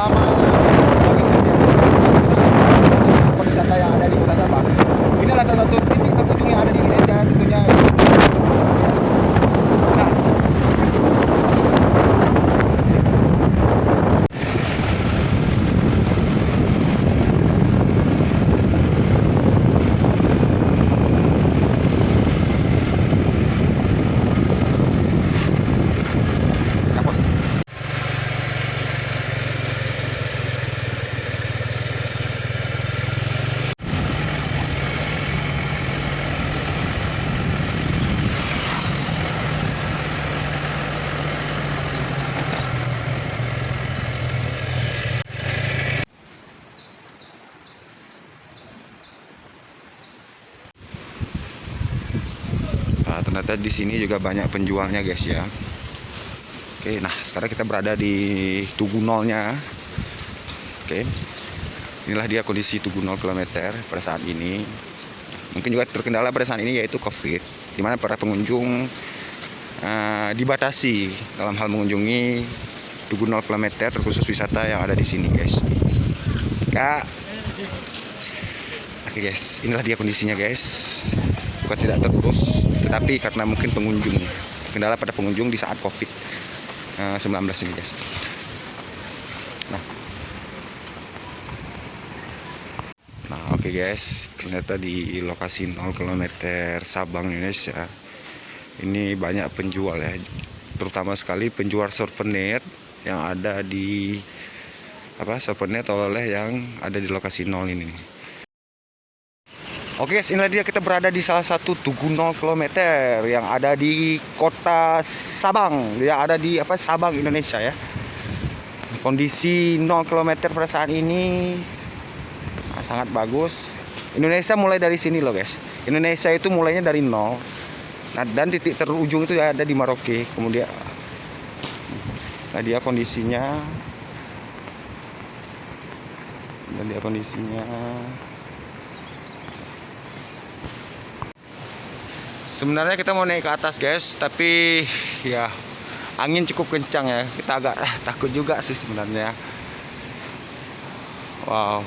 selama bagi guys ya, spot wisata yang ada di Kota Sabang. Inilah salah satu titik terujung yang ada di Indonesia tentunya. Nah, ternyata di sini juga banyak penjualnya guys ya. Oke, nah sekarang kita berada di Tugu Nolnya. Oke, inilah dia kondisi Tugu 0 km pada saat ini. Mungkin juga terkendala pada saat ini yaitu COVID, di mana para pengunjung dibatasi dalam hal mengunjungi Tugu 0 km terkhusus wisata yang ada di sini guys. Kak, oke guys, inilah dia kondisinya guys. Bukan tidak terputus, tetapi karena mungkin pengunjung, kendala pada pengunjung di saat COVID-19 ini guys. Nah oke guys, ternyata di lokasi 0 km Sabang Indonesia ini banyak penjual ya, terutama sekali penjual souvenir yang ada di souvenir oleh-oleh yang ada di lokasi 0 ini. Oke guys, inilah dia kita berada di salah satu Tugu 0 km yang ada di Kota Sabang, yang ada di Sabang Indonesia ya. Kondisi 0 km pada saat ini sangat bagus. Indonesia mulai dari sini loh guys. Indonesia itu mulainya dari 0. Nah, dan titik terujung itu ya ada di Merauke. Kemudian nah dia kondisinya. Sebenarnya kita mau naik ke atas guys, tapi ya angin cukup kencang ya. Kita agak takut juga sih sebenarnya. Wow.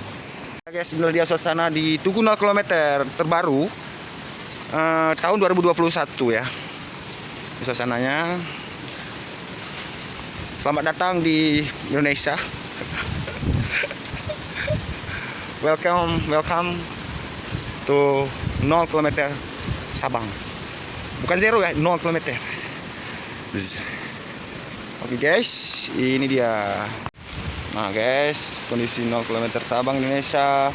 Guys, inilah dia suasana di Tugu 0 km terbaru tahun 2021 ya. Suasananya. Selamat datang di Indonesia. Welcome to 0 km Sabang. Bukan zero ya, 0 km. Oke guys, ini dia. Nah guys, kondisi 0 km Sabang Indonesia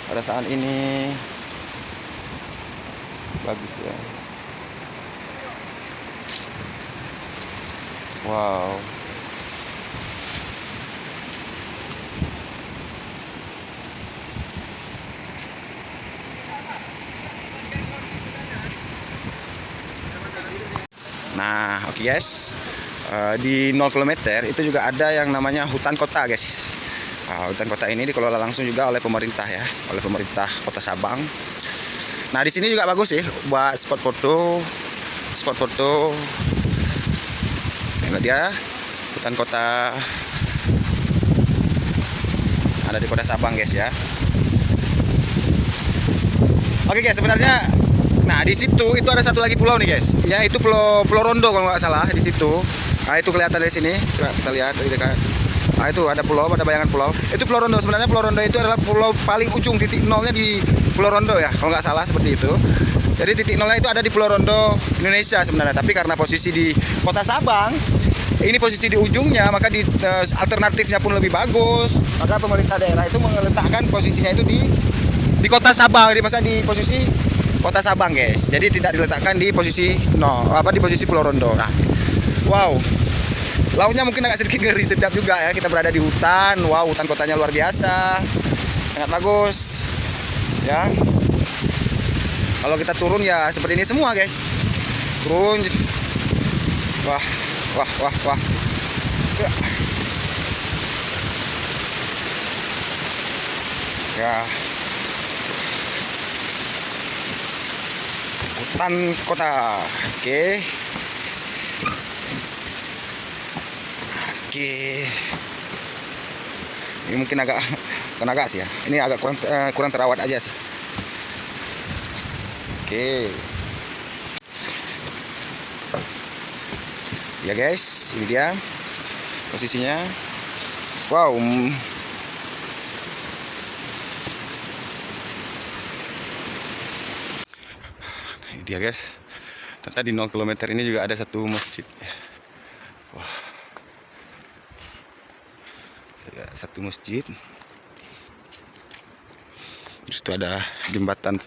pada saat ini bagus ya. Wow. Nah oke guys, di 0 km itu juga ada yang namanya hutan kota guys. Hutan kota ini dikelola langsung juga oleh pemerintah ya, oleh pemerintah Kota Sabang. Nah di sini juga bagus sih buat spot foto. Ini dia hutan kota ada di Kota Sabang guys ya. Oke guys, sebenarnya nah di situ itu ada satu lagi pulau nih guys. Ya itu Pulau Rondo kalau nggak salah di situ. Nah itu kelihatan dari sini. Coba kita lihat dari dekat. Nah itu ada pulau, ada bayangan pulau. Itu Pulau Rondo. Sebenarnya Pulau Rondo itu adalah pulau paling ujung, titik nolnya di Pulau Rondo ya, kalau nggak salah seperti itu. Jadi titik nolnya itu ada di Pulau Rondo Indonesia sebenarnya. Tapi karena posisi di Kota Sabang, ini posisi di ujungnya, maka alternatifnya pun lebih bagus. Maka pemerintah daerah itu meletakkan posisinya itu di Kota Sabang, di posisi Kota Sabang guys. Jadi tidak diletakkan di posisi di posisi Pulau Rondo. Nah, wow. Lautnya mungkin agak sedikit ngeri sedap juga ya. Kita berada di hutan. Wow, hutan kotanya luar biasa. Sangat bagus. Ya. Kalau kita turun ya seperti ini semua guys. Turun. Wah. Ya. Hutan kota. Oke. Ini mungkin bukan agak sih ya. Ini agak kurang terawat aja sih. Oke. Ya guys, ini dia posisinya. Wow. Ini dia guys. Ternyata di 0 km ini juga ada satu masjid. Wah. Satu masjid. Terus itu ada jembatan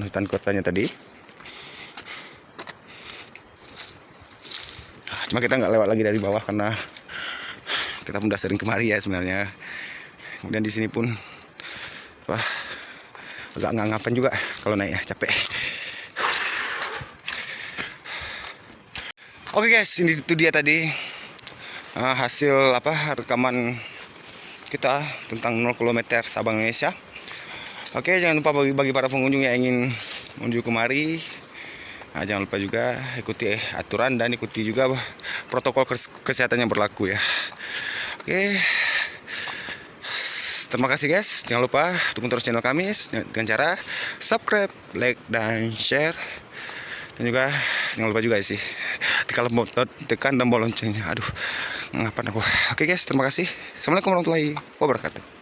hutan kotanya tadi. Cuma kita nggak lewat lagi dari bawah karena kita pun udah sering kemari ya sebenarnya. Kemudian di sini pun wah, agak ngangapan juga kalau naik ya, capek. Oke guys, ini itu dia tadi hasil rekaman kita tentang 0 km Sabang Indonesia. Oke, jangan lupa bagi para pengunjung yang ingin menuju kemari, jangan lupa juga ikuti aturan dan ikuti juga protokol kesehatan yang berlaku ya. Oke, terima kasih guys. Jangan lupa dukung terus channel kami dengan cara subscribe, like, dan share. Dan juga jangan lupa juga sih tekan tombol loncengnya. Aduh, ngapain aku. Oke guys, terima kasih. Assalamualaikum warahmatullahi wabarakatuh.